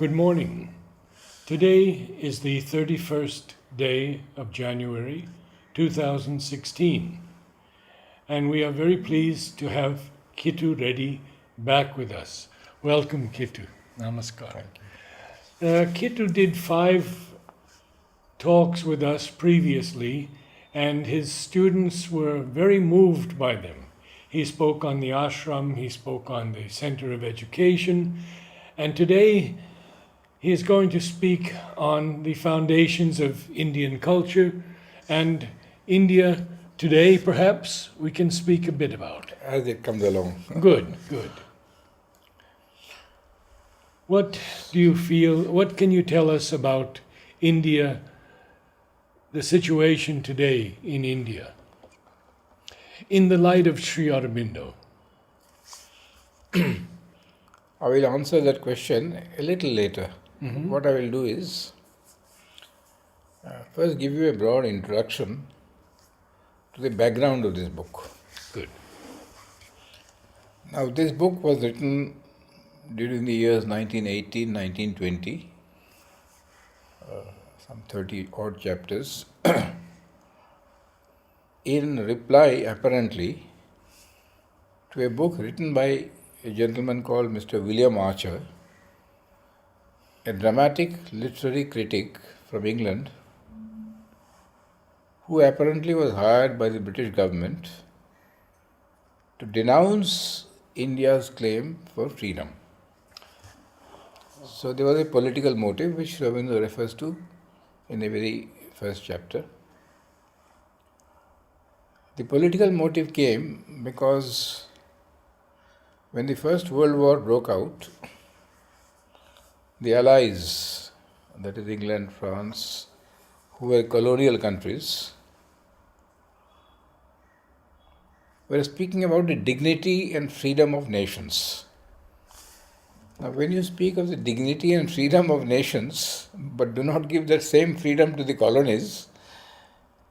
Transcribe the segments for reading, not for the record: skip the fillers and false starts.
Good morning. Today is the 31st day of January 2016, and we are very pleased to have Kittu Reddy back with us. Welcome, Kittu. Namaskar. Kittu did 5 talks with us previously, and his students were very moved by them. He spoke on the ashram, he spoke on the Center of Education, and today he is going to speak on the foundations of Indian culture and India today, perhaps we can speak a bit about. As it comes along. Good. What do you feel, what can you tell us about India, the situation today in India, in the light of Sri Aurobindo? I will answer that question a little later. What I will do is first give you a broad introduction to the background of this book. Good. Now, this book was written during the years 1918, 1920, some 30 odd chapters, in reply, apparently, to a book written by a gentleman called Mr. William Archer, a dramatic literary critic from England, who apparently was hired by the British government to denounce India's claim for freedom. So there was a political motive which Aurobindo refers to in the very first chapter. The political motive came because when the First World War broke out, the Allies, that is England, France, who were colonial countries, were speaking about the dignity and freedom of nations. Now, when you speak of the dignity and freedom of nations, but do not give that same freedom to the colonies,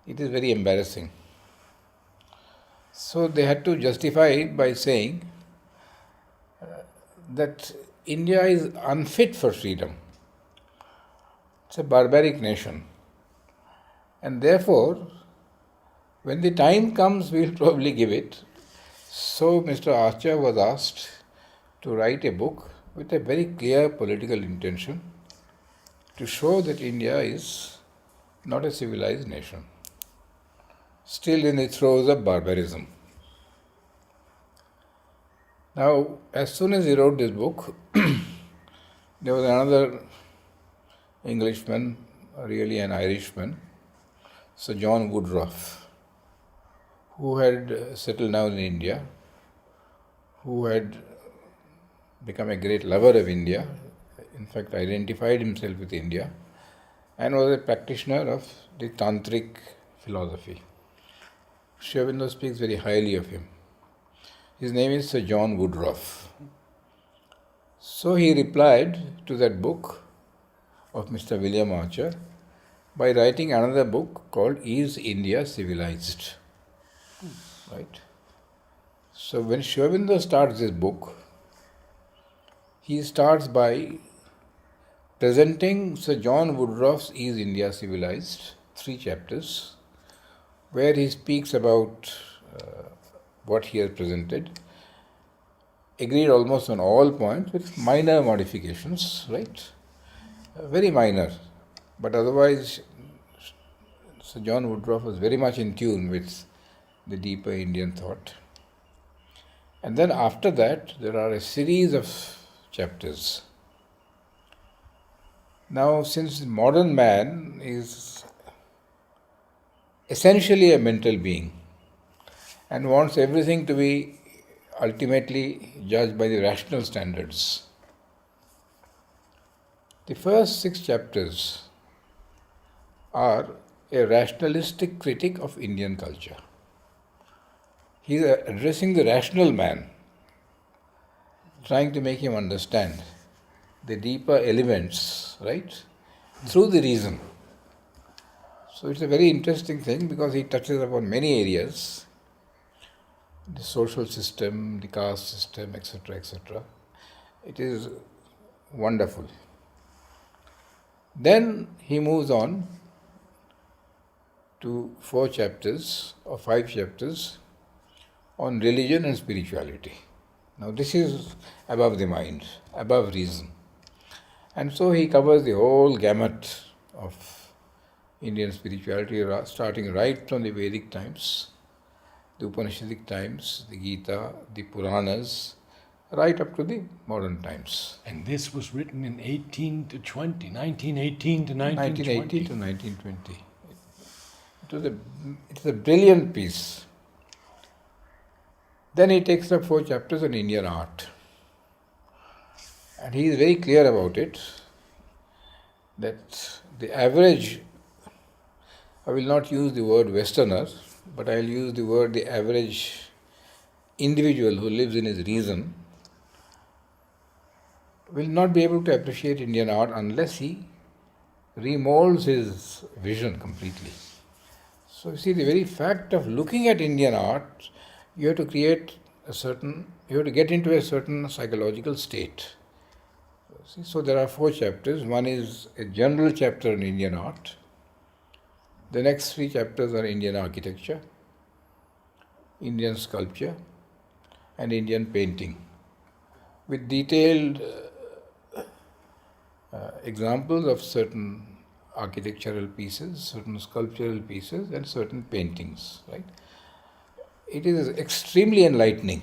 it is very embarrassing. So they had to justify it by saying that India is unfit for freedom. It's a barbaric nation. And therefore, when the time comes, we will probably give it. So Mr. Archer was asked to write a book with a very clear political intention to show that India is not a civilized nation, still in the throes of barbarism. Now, as soon as he wrote this book, there was another Englishman, really an Irishman, Sir John Woodruff, who had settled down in India, who had become a great lover of India, in fact identified himself with India, and was a practitioner of the Tantric philosophy. Sri Aurobindo speaks very highly of him. His name is Sir John Woodruff. So he replied to that book of Mr. William Archer by writing another book called Is India Civilized? Right? So when Sri Aurobindo starts this book, he starts by presenting Sir John Woodruff's Is India Civilized? 3 chapters, where he speaks about what he has presented, agreed almost on all points with minor modifications, right? Very minor, but otherwise Sir John Woodruff was very much in tune with the deeper Indian thought. And then after that, there are a series of chapters. Now, since modern man is essentially a mental being and wants everything to be ultimately judged by the rational standards, the first 6 chapters are a rationalistic critic of Indian culture. He is addressing the rational man, trying to make him understand the deeper elements, right, through the reason. So it's a very interesting thing because he touches upon many areas, the social system, the caste system, etc., etc. It is wonderful. Then he moves on to 4 chapters or 5 chapters on religion and spirituality. Now, this is above the mind, above reason. And so he covers the whole gamut of Indian spirituality, starting right from the Vedic times, the Upanishadic times, the Gita, the Puranas, right up to the modern times. And this was written in 18 to 20, 1918 to 1920. 1980 to 1920. It's a brilliant piece. Then he takes up 4 chapters on Indian art. And he is very clear about it, that the average, I will not use the word Westerner, but I will use the average individual who lives in his reason, will not be able to appreciate Indian art unless he remolds his vision completely. So you see, the very fact of looking at Indian art, you have to get into a certain psychological state. So there are 4 chapters. One is a general chapter on Indian art. The next 3 chapters are Indian architecture, Indian sculpture, and Indian painting, with detailed examples of certain architectural pieces, certain sculptural pieces, and certain paintings. Right? It is extremely enlightening,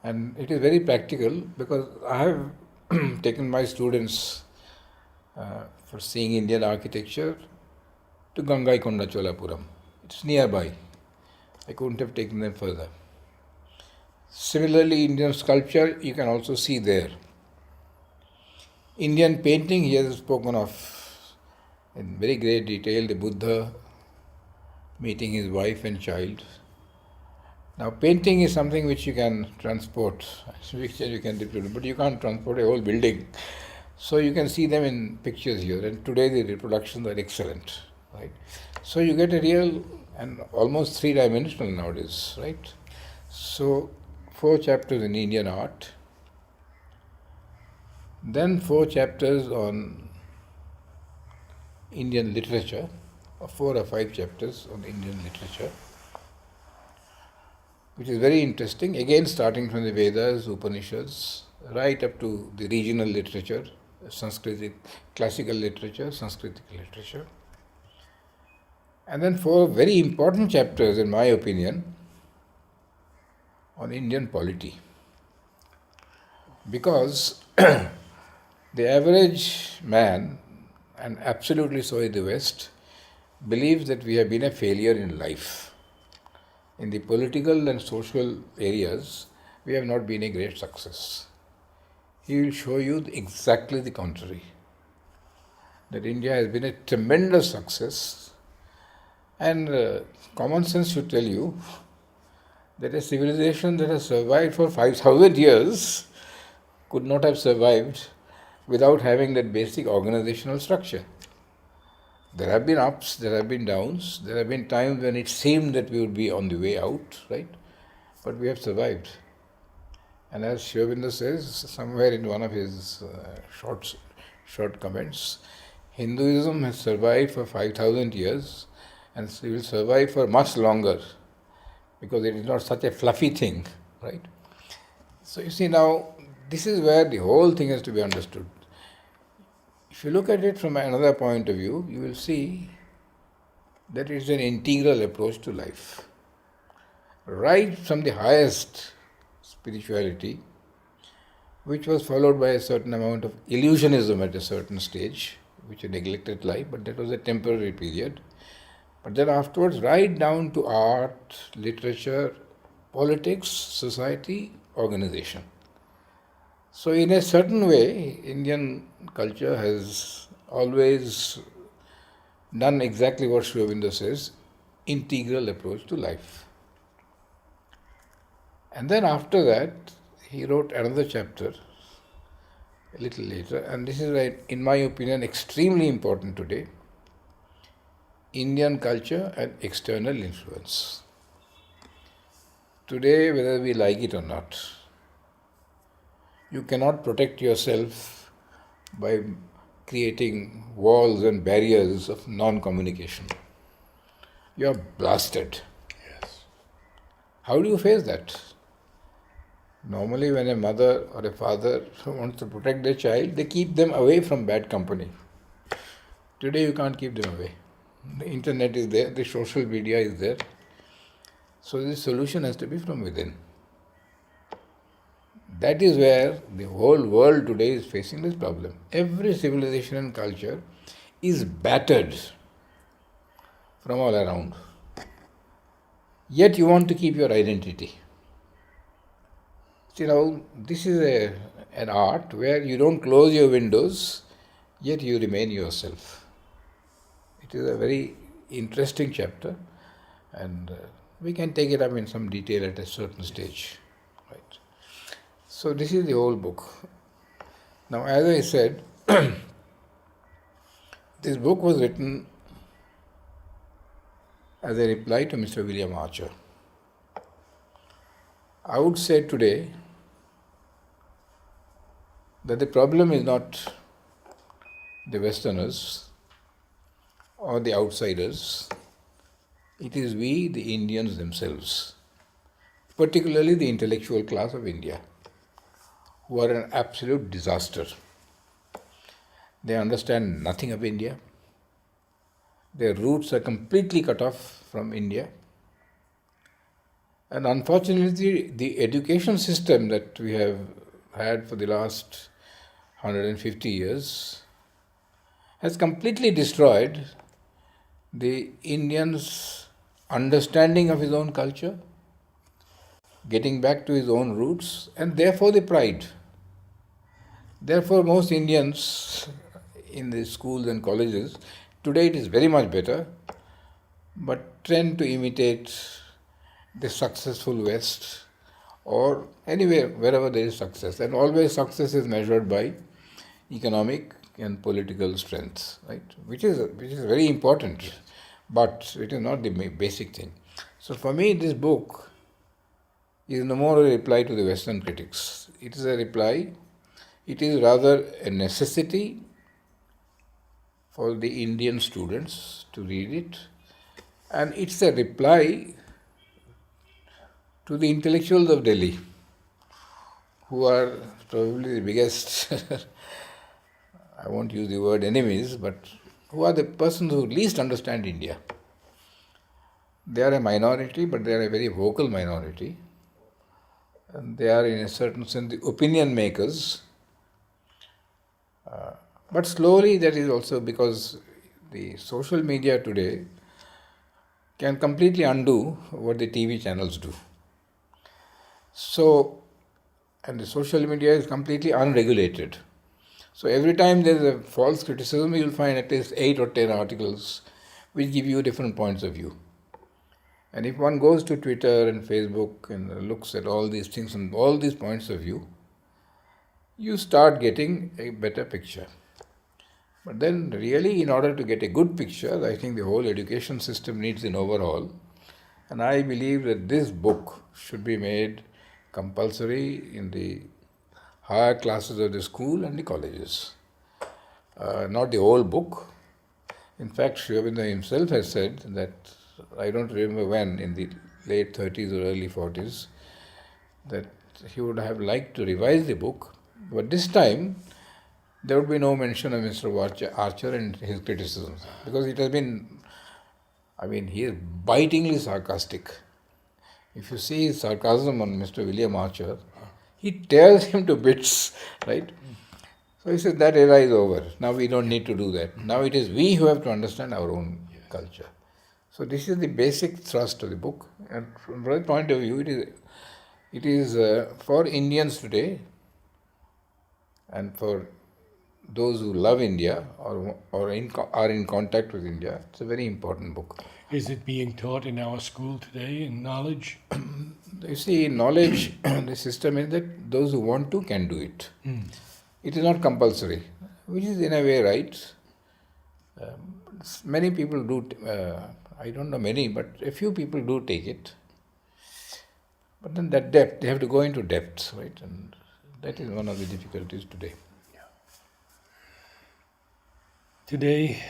and it is very practical, because I have taken my students for seeing Indian architecture to Gangaikonda Cholapuram. It's nearby. I couldn't have taken them further. Similarly, Indian sculpture you can also see there. Indian painting, he has spoken of in very great detail, the Buddha meeting his wife and child. Now, painting is something which you can transport, which you can reproduce, but you can't transport a whole building. So you can see them in pictures here, and today the reproductions are excellent, right? So you get a real and almost 3-dimensional nowadays, right? So 4 chapters in Indian art, then 4 chapters on Indian literature, or 4 or 5 chapters on Indian literature, which is very interesting, again starting from the Vedas, Upanishads, right up to the regional literature, Sanskritic, classical literature, Sanskritic literature. And then 4 very important chapters, in my opinion, on Indian polity. Because the average man, and absolutely so in the West, believes that we have been a failure in life. In the political and social areas, we have not been a great success. He will show you exactly the contrary. That India has been a tremendous success, and common sense should tell you that a civilization that has survived for 5,000 years could not have survived without having that basic organizational structure. There have been ups, there have been downs, there have been times when it seemed that we would be on the way out, right? But we have survived. And as Sri Aurobindo says, somewhere in one of his short comments, Hinduism has survived for 5,000 years and it will survive for much longer, because it is not such a fluffy thing, right? So you see, now, this is where the whole thing has to be understood. If you look at it from another point of view, you will see that it is an integral approach to life. Right from the highest spirituality, which was followed by a certain amount of illusionism at a certain stage, which neglected life, but that was a temporary period. But then afterwards, right down to art, literature, politics, society, organization. So in a certain way, Indian culture has always done exactly what Sri Aurobindo says, integral approach to life. And then after that, he wrote another chapter a little later, and this is, in my opinion, extremely important today, Indian culture and external influence. Today, whether we like it or not, you cannot protect yourself by creating walls and barriers of non-communication. You're blasted. Yes. How do you face that? Normally, when a mother or a father wants to protect their child, they keep them away from bad company. Today, you can't keep them away. The internet is there, the social media is there. So, the solution has to be from within. That is where the whole world today is facing this problem. Every civilization and culture is battered from all around. Yet you want to keep your identity. See now, this is an art where you don't close your windows, yet you remain yourself. It is a very interesting chapter, and we can take it up in some detail at a certain stage. Right. So this is the whole book. Now, as I said, this book was written as a reply to Mr. William Archer. I would say today that the problem is not the Westerners or the outsiders, it is we, the Indians themselves, particularly the intellectual class of India, who are an absolute disaster. They understand nothing of India. Their roots are completely cut off from India. And unfortunately, the education system that we have had for the last 150 years has completely destroyed the Indian's understanding of his own culture, getting back to his own roots, and therefore the pride. Therefore, most Indians in the schools and colleges, today it is very much better, but tend to imitate the successful West or anywhere, wherever there is success. And always success is measured by economic and political strength, right? Which is very important, but it is not the basic thing. So for me, this book is no more a reply to the Western critics. It is a reply, it is rather a necessity for the Indian students to read it, and it's a reply to the intellectuals of Delhi, who are probably the biggest, I won't use the word enemies, but who are the persons who least understand India. They are a minority, but they are a very vocal minority. And they are, in a certain sense, the opinion makers. But slowly, that is also because the social media today can completely undo what the TV channels do. So, and the social media is completely unregulated. So every time there is a false criticism, you will find at least 8 or 10 articles which give you different points of view. And if one goes to Twitter and Facebook and looks at all these things and all these points of view, you start getting a better picture. But then really, in order to get a good picture, I think the whole education system needs an overhaul. And I believe that this book should be made compulsory in the higher classes of the school and the colleges. Not the whole book. In fact, Sri Aurobindo himself has said that, I don't remember when, in the late 30s or early 40s, that he would have liked to revise the book, but this time there would be no mention of Mr. Archer and his criticisms, because it has been, he is bitingly sarcastic. If you see his sarcasm on Mr. William Archer, he tears him to bits, right? So he says that era is over. Now we don't need to do that. Now it is we who have to understand our own culture. So this is the basic thrust of the book. And from that point of view, it is for Indians today and for those who love India or are in contact with India. It's a very important book. Is it being taught in our school today in knowledge? You see, knowledge, the system is that those who want to can do it. It is not compulsory, which is in a way right. Many people do, I don't know many, but a few people do take it. But then that depth, they have to go into depths, right? And that is one of the difficulties today. Today,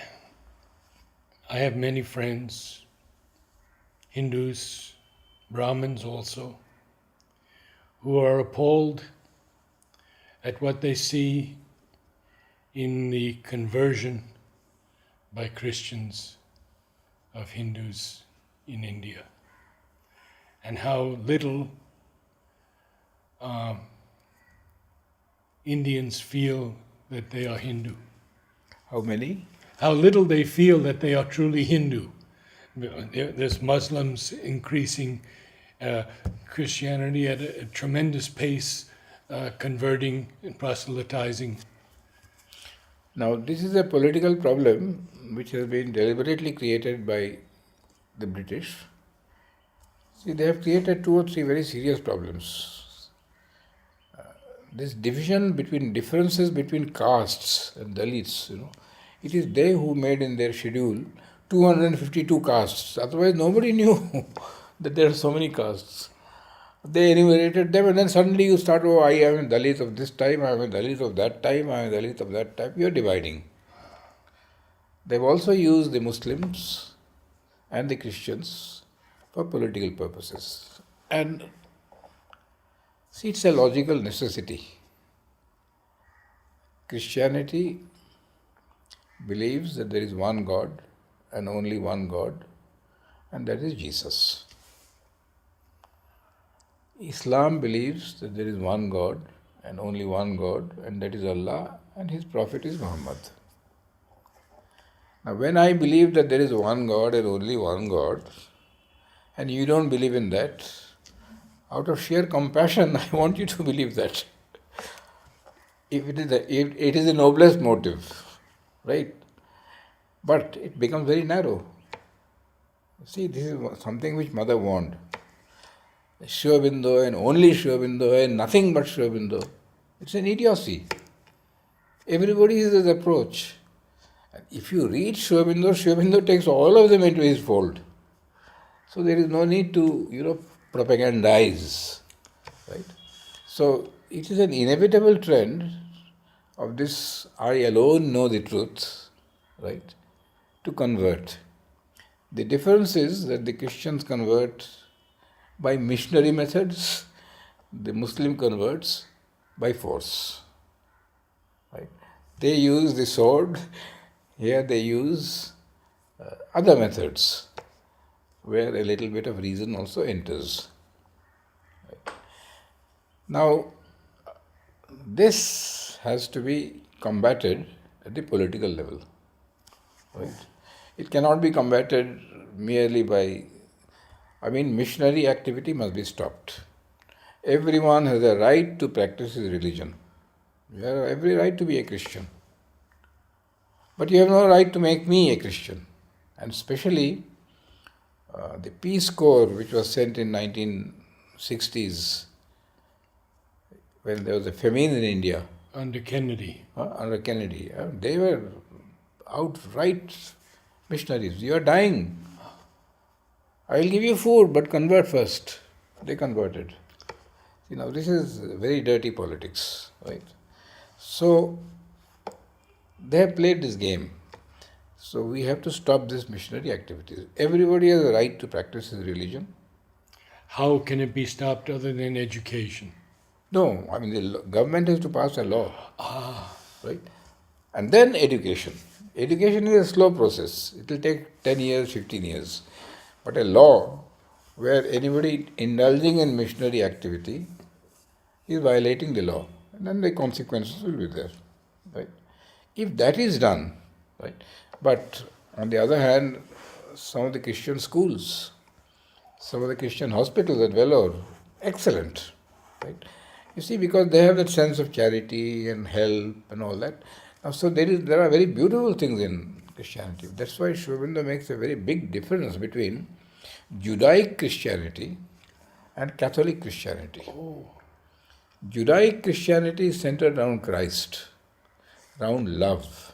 I have many friends, Hindus, Brahmins also, who are appalled at what they see in the conversion by Christians of Hindus in India, and how little Indians feel that they are Hindu. How many? How little they feel that they are truly Hindu. There's Muslims increasing, Christianity at a tremendous pace, converting and proselytizing. Now, this is a political problem which has been deliberately created by the British. See, they have created 2 or 3 very serious problems. This division between differences between castes and Dalits, it is they who made in their schedule 252 castes. Otherwise, nobody knew that there are so many castes. They enumerated them, and then suddenly you start, oh, I am a Dalit of this time, I am a Dalit of that time, I am a Dalit of that time. You are dividing. They've also used the Muslims and the Christians for political purposes. And see, it's a logical necessity. Christianity believes that there is one God and only one God, and that is Jesus. Islam believes that there is one God and only one God, and that is Allah, and His Prophet is Muhammad. Now, when I believe that there is one God and only one God, and you don't believe in that, out of sheer compassion, I want you to believe that. If it is the noblest motive, right? But it becomes very narrow. See, this is something which Mother warned. Shiva Bindu and only Shiva Bindu and nothing but Shiva Bindu. It's an idiocy. Everybody has this approach. And if you read Shiva Bindu takes all of them into his fold. So there is no need to, propagandize. Right? So it is an inevitable trend of this I alone know the truth, right, to convert. The difference is that the Christians convert by missionary methods, the Muslim converts by force. Right? They use the sword, here they use other methods, where a little bit of reason also enters. Right? Now, this has to be combated at the political level. Right? It cannot be combated merely by, missionary activity must be stopped. Everyone has a right to practice his religion. You have every right to be a Christian. But you have no right to make me a Christian. And especially the Peace Corps, which was sent in 1960s, when there was a famine in India. Under Kennedy. They were outright missionaries. You are dying. I will give you food, but convert first. They converted. Now this is very dirty politics, right? So they have played this game. So we have to stop this missionary activities. Everybody has a right to practice his religion. How can it be stopped other than education? No, the government has to pass a law, right? And then education. Education is a slow process. It will take 10 years, 15 years. But a law where anybody indulging in missionary activity is violating the law, and then the consequences will be there, right? If that is done, right? But on the other hand, some of the Christian schools, some of the Christian hospitals at Vellore, excellent, right? You see, because they have that sense of charity and help and all that. Now, so there are very beautiful things in Christianity. That's why Sri Aurobindo makes a very big difference between Judaic Christianity and Catholic Christianity. Oh. Judaic Christianity is centered around Christ, around love.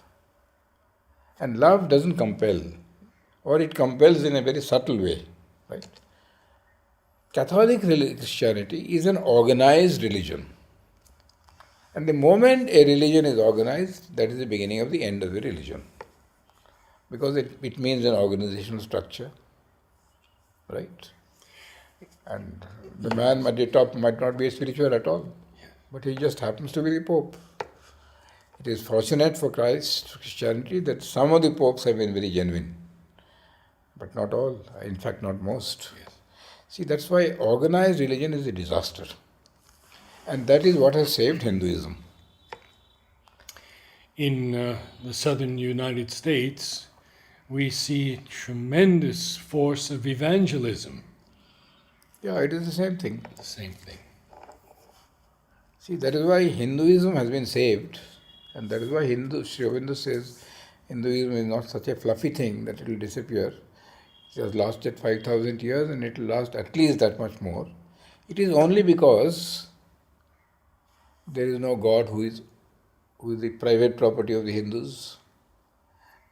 And love doesn't compel, or it compels in a very subtle way, right? Catholic Christianity is an organized religion. And the moment a religion is organized, that is the beginning of the end of the religion. because it means an organizational structure, right? And the man at the top might not be a spiritual at all, but he just happens to be the Pope. It is fortunate for Christianity, that some of the popes have been very genuine, but not all, in fact, not most. Yes. See, that's why organized religion is a disaster. And that is what has saved Hinduism. In the southern United States, we see tremendous force of evangelism. Yeah, it is the same thing. The same thing. See, that is why Hinduism has been saved, and that is why Sri Aurobindo says Hinduism is not such a fluffy thing that it will disappear. It has lasted 5,000 years and it will last at least that much more. It is only because there is no God who is the private property of the Hindus.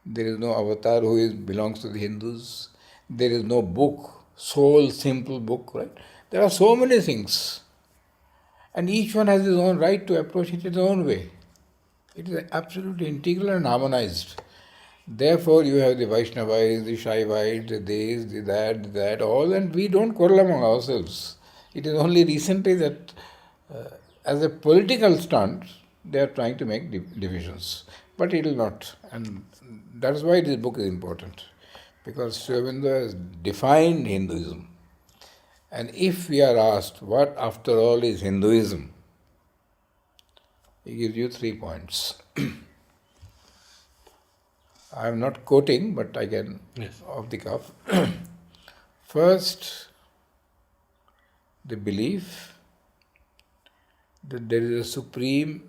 There is no avatar who belongs to the Hindus. There is no book, sole, simple book, right? There are so many things. And each one has his own right to approach it in his own way. It is absolutely integral and harmonized. Therefore, you have the Vaishnavas, the Shaivites, the this, the that, all, and we don't quarrel among ourselves. It is only recently that, as a political stunt, they are trying to make divisions. But it will not. And that is why this book is important. Because Sri Aurobindo has defined Hinduism. And if we are asked, what after all is Hinduism? He gives you 3 points. I am not quoting, but I can, Yes. off the cuff. First, the belief that there is a supreme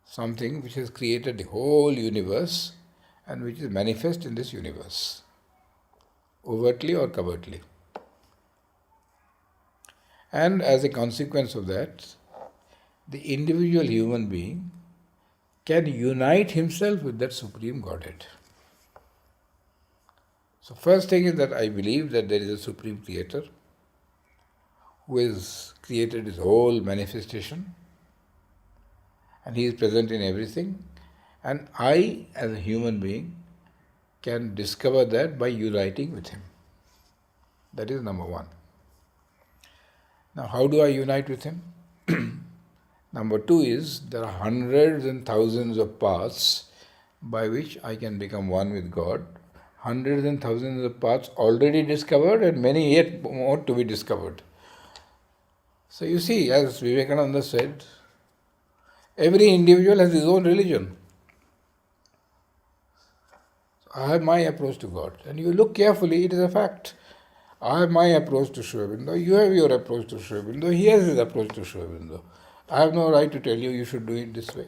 something which has created the whole universe and which is manifest in this universe, overtly or covertly. And as a consequence of that, the individual human being can unite himself with that Supreme Godhead. So first thing is that I believe that there is a Supreme Creator who has created his whole manifestation, and he is present in everything, and I as a human being can discover that by uniting with him. That is number one. Now how do I unite with him? Number two is there are hundreds and thousands of paths by which I can become one with God. Hundreds and thousands of paths already discovered and many yet more to be discovered. So you see, as Vivekananda said, every individual has his own religion. I have my approach to God. And you look carefully, it is a fact. I have my approach to Sri Aurobindo, you have your approach to Sri Aurobindo, he has his approach to Sri Aurobindo. I have no right to tell you you should do it this way.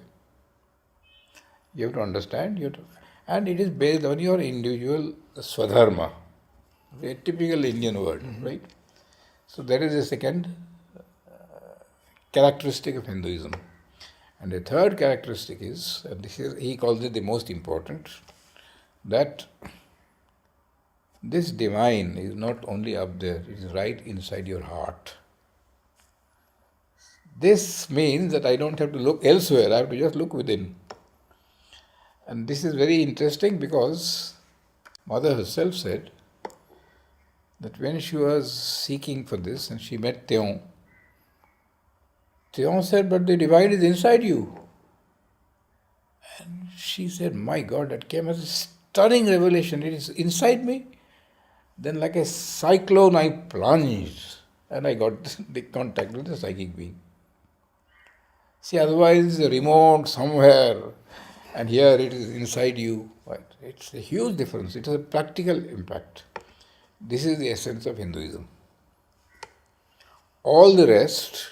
You have to understand, and it is based on your individual swadharma, a typical Indian word, right? So that is the second characteristic of Hinduism. And the third characteristic is, and this is, he calls it the most important, that this divine is not only up there, it is right inside your heart. This means that I don't have to look elsewhere, I have to just look within. And this is very interesting because Mother herself said that when she was seeking for this and she met Theon said, but the divine is inside you. And she said, my God, that came as a stunning revelation. It is inside me. Then like a cyclone I plunged and I got the contact with the psychic being. See, otherwise remote somewhere and here it is inside you. Right? It's a huge difference. It has a practical impact. This is the essence of Hinduism. All the rest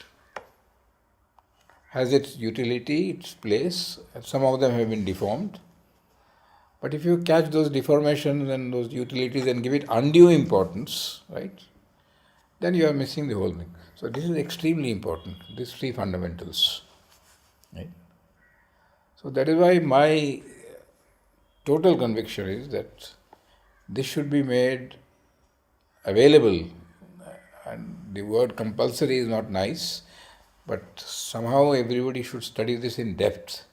has its utility, its place, and some of them have been deformed. But if you catch those deformations and those utilities and give it undue importance, right, then you are missing the whole thing. So this is extremely important, these three fundamentals. Right? So that is why my total conviction is that this should be made available. And the word compulsory is not nice, but somehow everybody should study this in depth,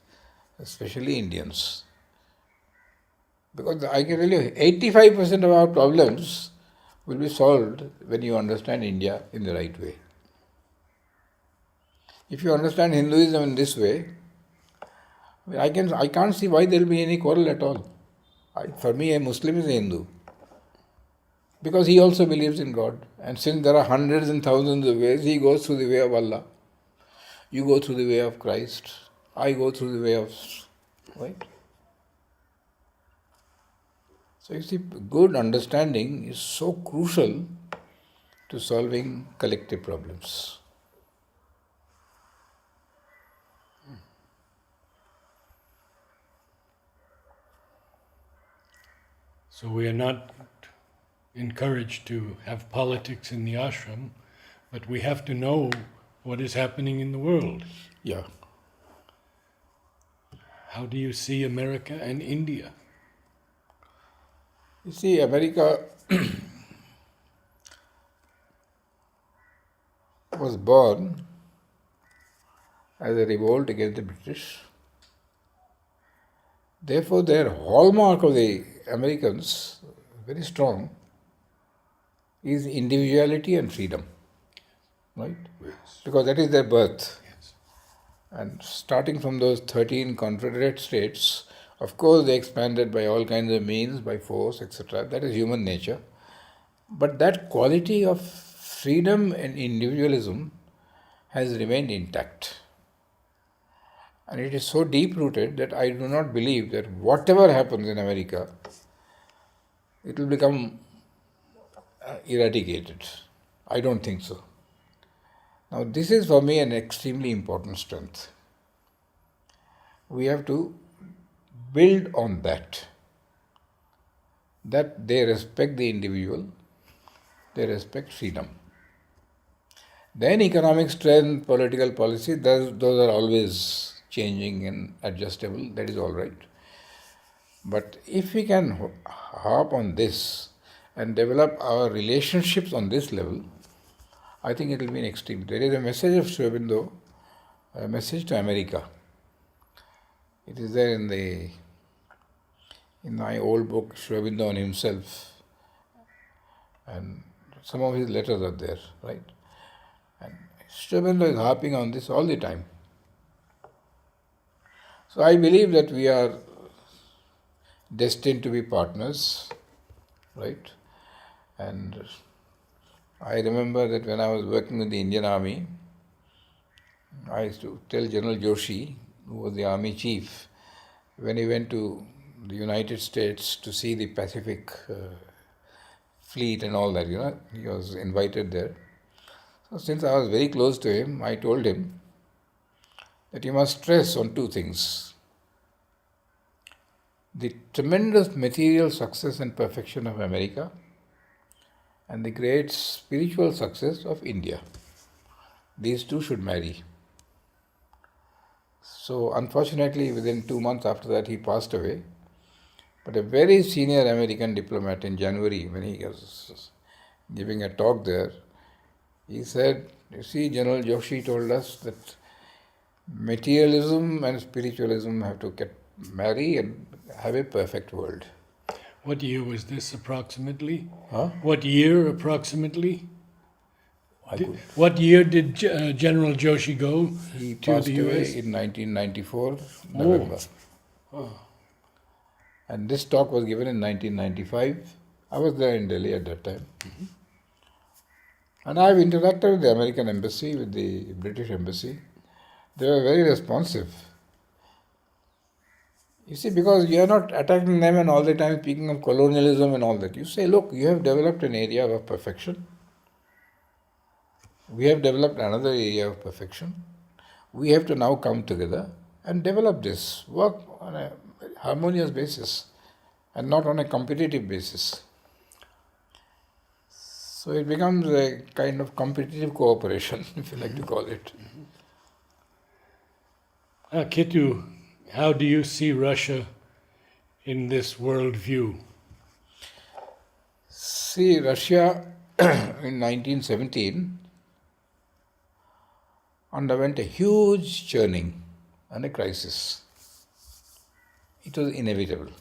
especially Indians. Because I can tell you, 85% of our problems will be solved when you understand India in the right way. If you understand Hinduism in this way, I can't see why there will be any quarrel at all. For me, a Muslim is a Hindu. Because he also believes in God. And since there are hundreds and thousands of ways, he goes through the way of Allah. You go through the way of Christ. I go through the way of... Right? So you see, good understanding is so crucial to solving collective problems. So we are not encouraged to have politics in the ashram, but we have to know what is happening in the world. Yeah. How do you see America and India? You see, America was born as a revolt against the British. Therefore, their hallmark of the Americans, very strong, is individuality and freedom. Right? Yes. Because that is their birth. Yes. And starting from those 13 Confederate states, of course they expanded by all kinds of means, by force, etc. That is human nature. But that quality of freedom and individualism has remained intact. And it is so deep-rooted that I do not believe that whatever happens in America, it will become eradicated. I don't think so. Now, this is for me an extremely important strength. We have to build on that they respect the individual, they respect freedom. Then economic strength, political policy, those are always changing and adjustable, that is all right. But if we can harp on this and develop our relationships on this level, I think it will be an extreme. There is a message of Sri Aurobindo, a message to America. It is there in my old book, Sri Aurobindo on himself, and some of his letters are there, right? And Sri Aurobindo is harping on this all the time. So I believe that we are destined to be partners, right? And I remember that when I was working with the Indian Army, I used to tell General Joshi, who was the Army chief, when he went to the United States to see the Pacific fleet and all that, he was invited there. So since I was very close to him, I told him that you must stress on two things: the tremendous material success and perfection of America and the great spiritual success of India. These two should marry. So unfortunately, within 2 months after that, he passed away. But a very senior American diplomat in January, when he was giving a talk there, he said, you see, General Joshi told us that materialism and spiritualism have to marry and have a perfect world. What year was this approximately? Huh? What year approximately? What year did General Joshi go He to passed the away US? in 1994, November. Oh. And this talk was given in 1995. I was there in Delhi at that time. Mm-hmm. And I've interacted with the American embassy, with the British embassy. They were very responsive. You see, because you are not attacking them and all the time speaking of colonialism and all that. You say, look, you have developed an area of perfection. We have developed another area of perfection. We have to now come together and develop this, work on a harmonious basis and not on a competitive basis. So it becomes a kind of competitive cooperation, if you like to call it. Kittu, how do you see Russia in this world view? See, Russia in 1917 underwent a huge churning and a crisis. It was inevitable.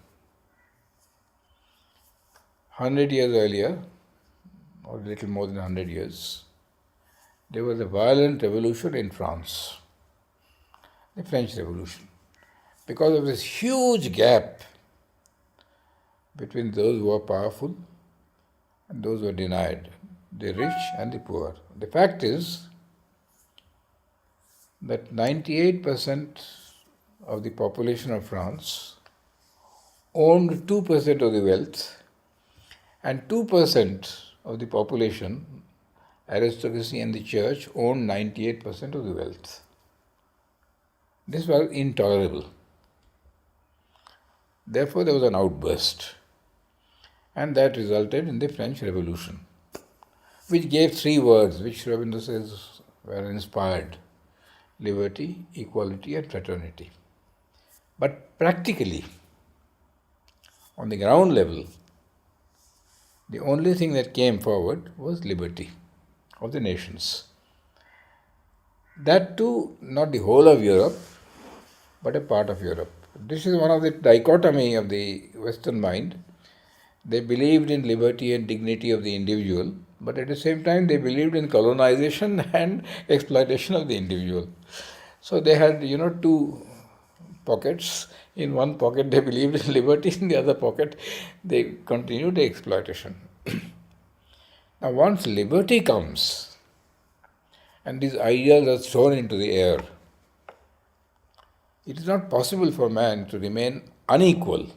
100 years earlier, or a little more than 100 years, there was a violent revolution in France, the French Revolution, because of this huge gap between those who were powerful and those who were denied, the rich and the poor. The fact is that 98% of the population of France owned 2% of the wealth, and 2% of the population, aristocracy and the church, owned 98% of the wealth. This was intolerable. Therefore, there was an outburst, and that resulted in the French Revolution, which gave three words which Rabindranath says were inspired: liberty, equality, and fraternity. But practically, on the ground level, the only thing that came forward was liberty of the nations. That too, not the whole of Europe, but a part of Europe. This is one of the dichotomy of the Western mind. They believed in liberty and dignity of the individual, but at the same time they believed in colonization and exploitation of the individual. So they had, two pockets. In one pocket they believed in liberty, in the other pocket they continued the exploitation. Now once liberty comes and these ideals are thrown into the air, it is not possible for man to remain unequal.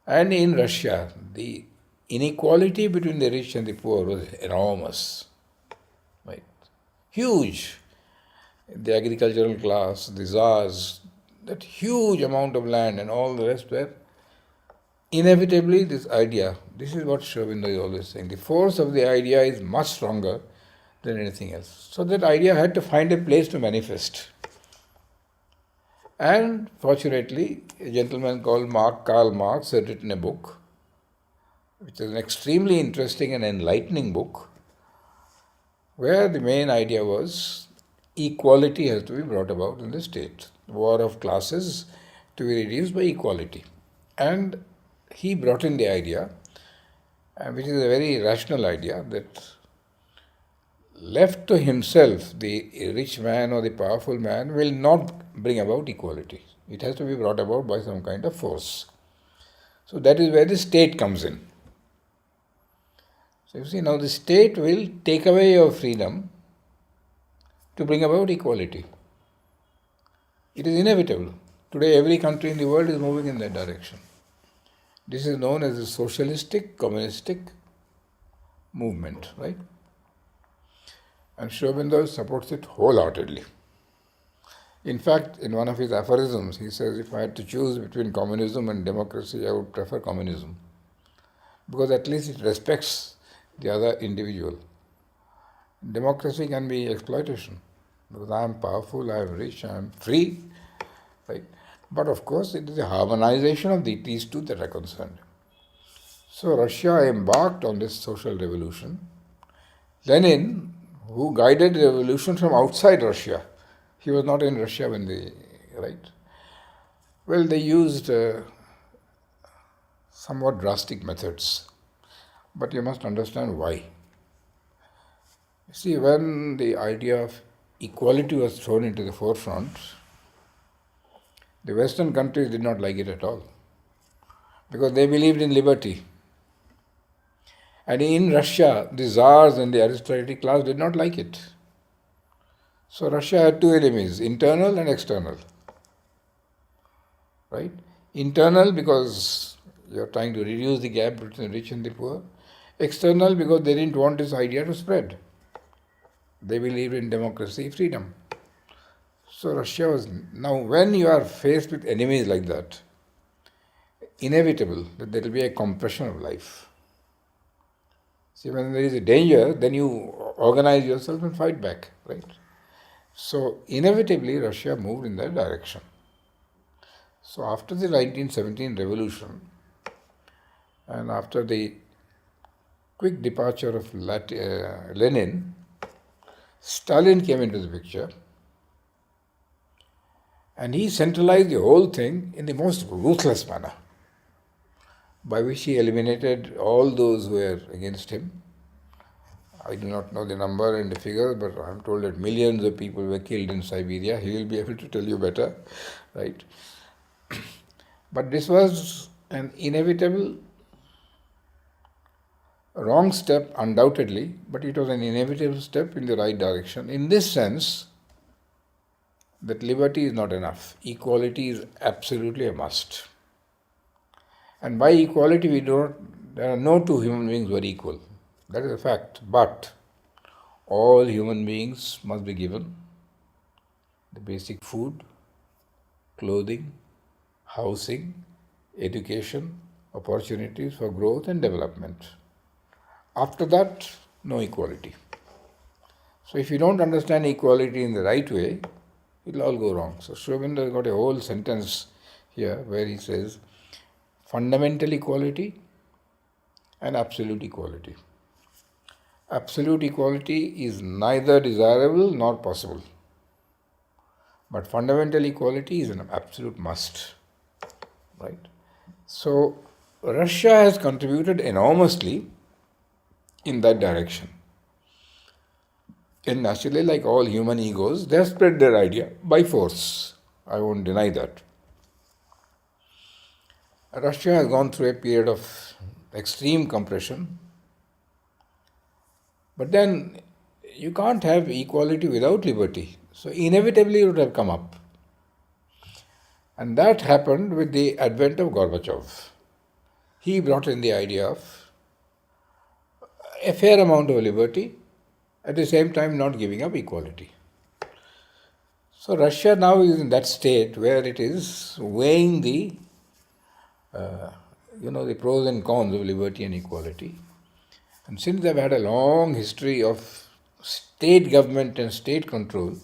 And in Russia, the inequality between the rich and the poor was enormous, right? Huge. The agricultural class, the czars, that huge amount of land and all the rest were inevitably this idea. This is what Shrabindra is always saying. The force of the idea is much stronger than anything else. So that idea had to find a place to manifest. And fortunately, a gentleman called Karl Marx had written a book, which is an extremely interesting and enlightening book, where the main idea was equality has to be brought about in the state. War of classes to be reduced by equality. And he brought in the idea, which is a very rational idea, that left to himself, the rich man or the powerful man will not bring about equality. It has to be brought about by some kind of force. So that is where the state comes in. So you see, now the state will take away your freedom to bring about equality. It is inevitable. Today every country in the world is moving in that direction. This is known as the socialistic, communistic movement, right? And Shrabindra supports it wholeheartedly. In fact, in one of his aphorisms, he says, if I had to choose between communism and democracy, I would prefer communism. Because at least it respects the other individual. Democracy can be exploitation. Because I am powerful, I am rich, I am free. Right? But of course, it is a harmonization of these two that are concerned. So Russia embarked on this social revolution. Lenin, who guided the revolution from outside Russia, he was not in Russia when they, right? Well, they used somewhat drastic methods, but you must understand why. You see, when the idea of equality was thrown into the forefront, the Western countries did not like it at all, because they believed in liberty. And in Russia, the czars and the aristocratic class did not like it. So Russia had two enemies, internal and external. Right? Internal because you are trying to reduce the gap between the rich and the poor. External because they didn't want this idea to spread. They believed in democracy, freedom. So Russia was... Now when you are faced with enemies like that, inevitable that there will be a compression of life. See, when there is a danger, then you organize yourself and fight back, right? So inevitably Russia moved in that direction. So after the 1917 revolution and after the quick departure of Lenin, Stalin came into the picture and he centralized the whole thing in the most ruthless manner. by which he eliminated all those who were against him. I do not know the number and the figures, but I am told that millions of people were killed in Siberia. He will be able to tell you better, right? But this was an inevitable wrong step, undoubtedly, but it was an inevitable step in the right direction. In this sense, that liberty is not enough. Equality is absolutely a must. And by equality, there are no two human beings who are equal. That is a fact. But all human beings must be given the basic food, clothing, housing, education, opportunities for growth and development. After that, no equality. So if you don't understand equality in the right way, it will all go wrong. So Sri Aurobindo has got a whole sentence here where he says, fundamental equality and absolute equality. Absolute equality is neither desirable nor possible. But fundamental equality is an absolute must. Right? So Russia has contributed enormously in that direction. And naturally, like all human egos, they have spread their idea by force. I won't deny that. Russia has gone through a period of extreme compression. But then you can't have equality without liberty. So inevitably it would have come up. And that happened with the advent of Gorbachev. He brought in the idea of a fair amount of liberty, at the same time not giving up equality. So Russia now is in that state where it is weighing the pros and cons of liberty and equality. And since they've had a long history of state government and state control,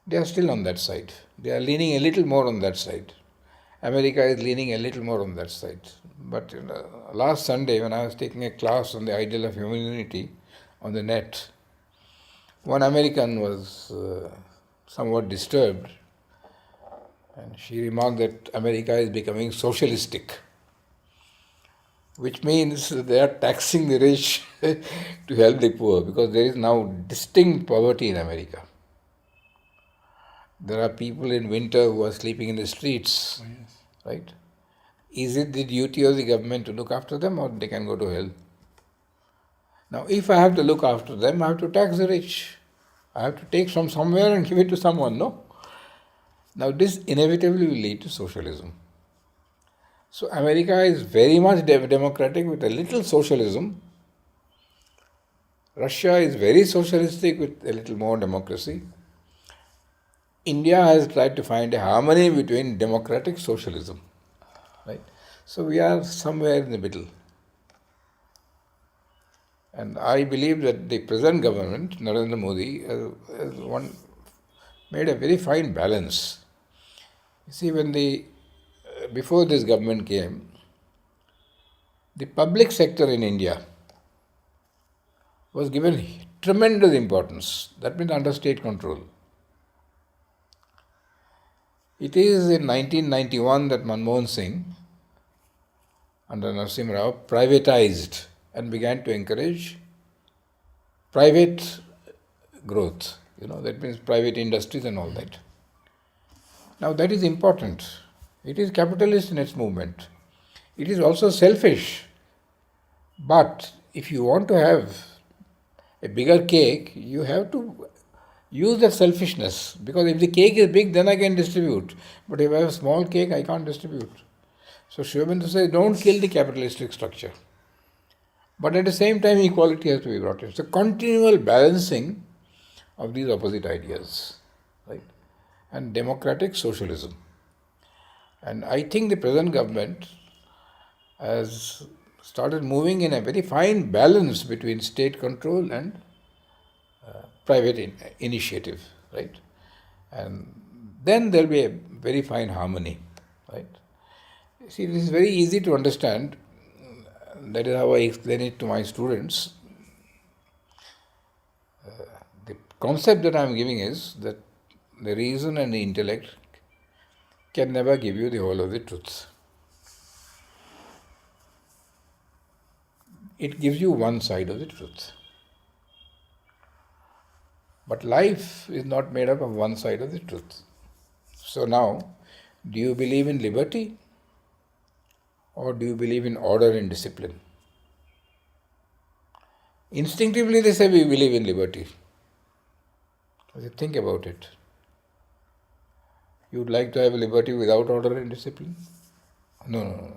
they are still on that side. They are leaning a little more on that side. America is leaning a little more on that side. But last Sunday, when I was taking a class on the ideal of humanity on the net, one American was somewhat disturbed, and she remarked that America is becoming socialistic, which means they are taxing the rich to help the poor, because there is now distinct poverty in America. There are people in winter who are sleeping in the streets, Oh, yes. right? Is it the duty of the government to look after them, or they can go to hell? Now, if I have to look after them, I have to tax the rich. I have to take from somewhere and give it to someone, no? Now, this inevitably will lead to socialism. So, America is very much democratic with a little socialism. Russia is very socialistic with a little more democracy. India has tried to find a harmony between democratic socialism. Right? So we are somewhere in the middle. And I believe that the present government, Narendra Modi, has made a very fine balance. You see, before this government came, the public sector in India was given tremendous importance. That means under state control. It is in 1991 that Manmohan Singh, under Narasimha Rao, privatized and began to encourage private growth. That means private industries and all that. Now that is important. It is capitalist in its movement. It is also selfish. But if you want to have a bigger cake, you have to use that selfishness, because if the cake is big, then I can distribute. But if I have a small cake, I can't distribute. So Sri Aurobindo says, don't kill the capitalistic structure. But at the same time, equality has to be brought in. It's a continual balancing of these opposite ideas, right? And democratic socialism. And I think the present government has started moving in a very fine balance between state control and private initiative, right? And then there will be a very fine harmony, right? See, this is very easy to understand. That is how I explain it to my students. The concept that I am giving is that the reason and the intellect can never give you the whole of the truth. it gives you one side of the truth. But life is not made up of one side of the truth. So now, do you believe in liberty or do you believe in order and discipline? Instinctively they say we believe in liberty. Think about it. You would like to have liberty without order and discipline? No.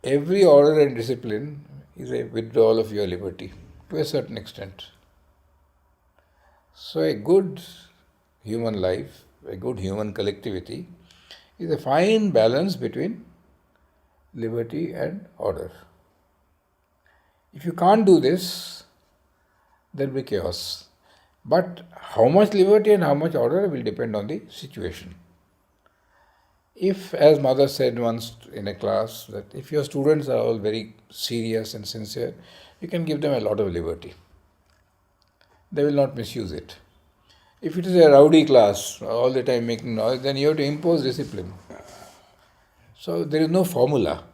Every order and discipline is a withdrawal of your liberty to a certain extent. So a good human life, a good human collectivity is a fine balance between liberty and order. If you can't do this, there will be chaos. But how much liberty and how much order will depend on the situation. If, as mother said once in a class, that if your students are all very serious and sincere, you can give them a lot of liberty. They will not misuse it. If it is a rowdy class, all the time making noise, then you have to impose discipline. So there is no formula.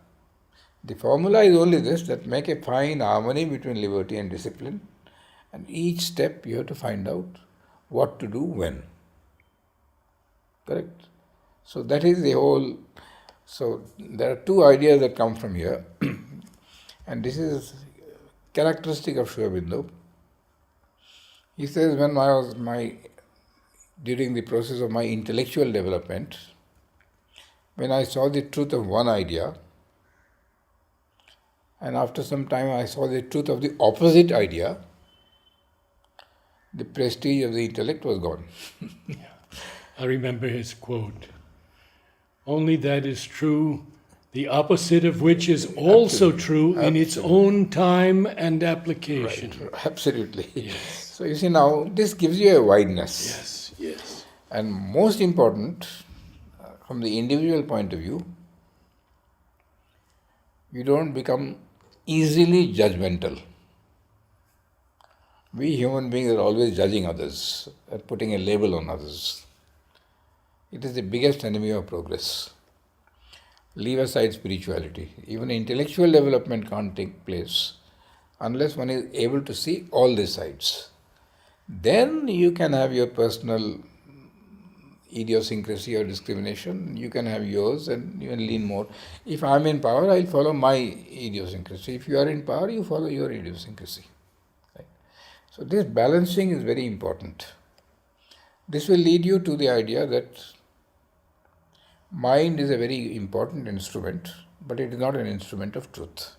The formula is only this, that make a fine harmony between liberty and discipline, and each step you have to find out what to do when. Correct? So that is the whole. So there are two ideas that come from here, and this is characteristic of Sri Aurobindo. He says, during the process of my intellectual development, when I saw the truth of one idea, and after some time I saw the truth of the opposite idea, the prestige of the intellect was gone. I remember his quote, "Only that is true, the opposite of which is also true in its own time and application." Right. Absolutely. Yes. So you see now, this gives you a wideness. Yes. And most important, from the individual point of view, you don't become easily judgmental. We human beings are always judging others, putting a label on others. It is the biggest enemy of progress. Leave aside spirituality. Even intellectual development can't take place unless one is able to see all the sides. Then you can have your personal idiosyncrasy or discrimination, you can have yours and you can lean more. If I am in power, I will follow my idiosyncrasy. If you are in power, you follow your idiosyncrasy. Right? So this balancing is very important. This will lead you to the idea that mind is a very important instrument, but it is not an instrument of truth.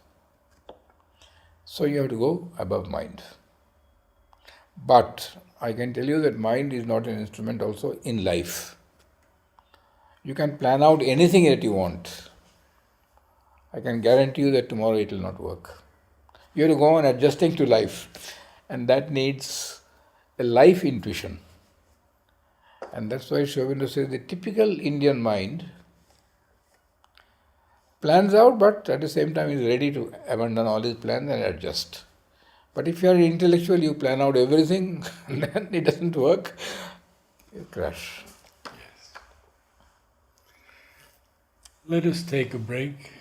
So you have to go above mind. But I can tell you that mind is not an instrument also in life. You can plan out anything that you want. I can guarantee you that tomorrow it will not work. You have to go on adjusting to life, and that needs a life intuition. And that's why Sri Aurobindo says the typical Indian mind plans out, but at the same time is ready to abandon all his plans and adjust. But if you are intellectual, you plan out everything, and then it doesn't work, you crash. Yes. Let us take a break.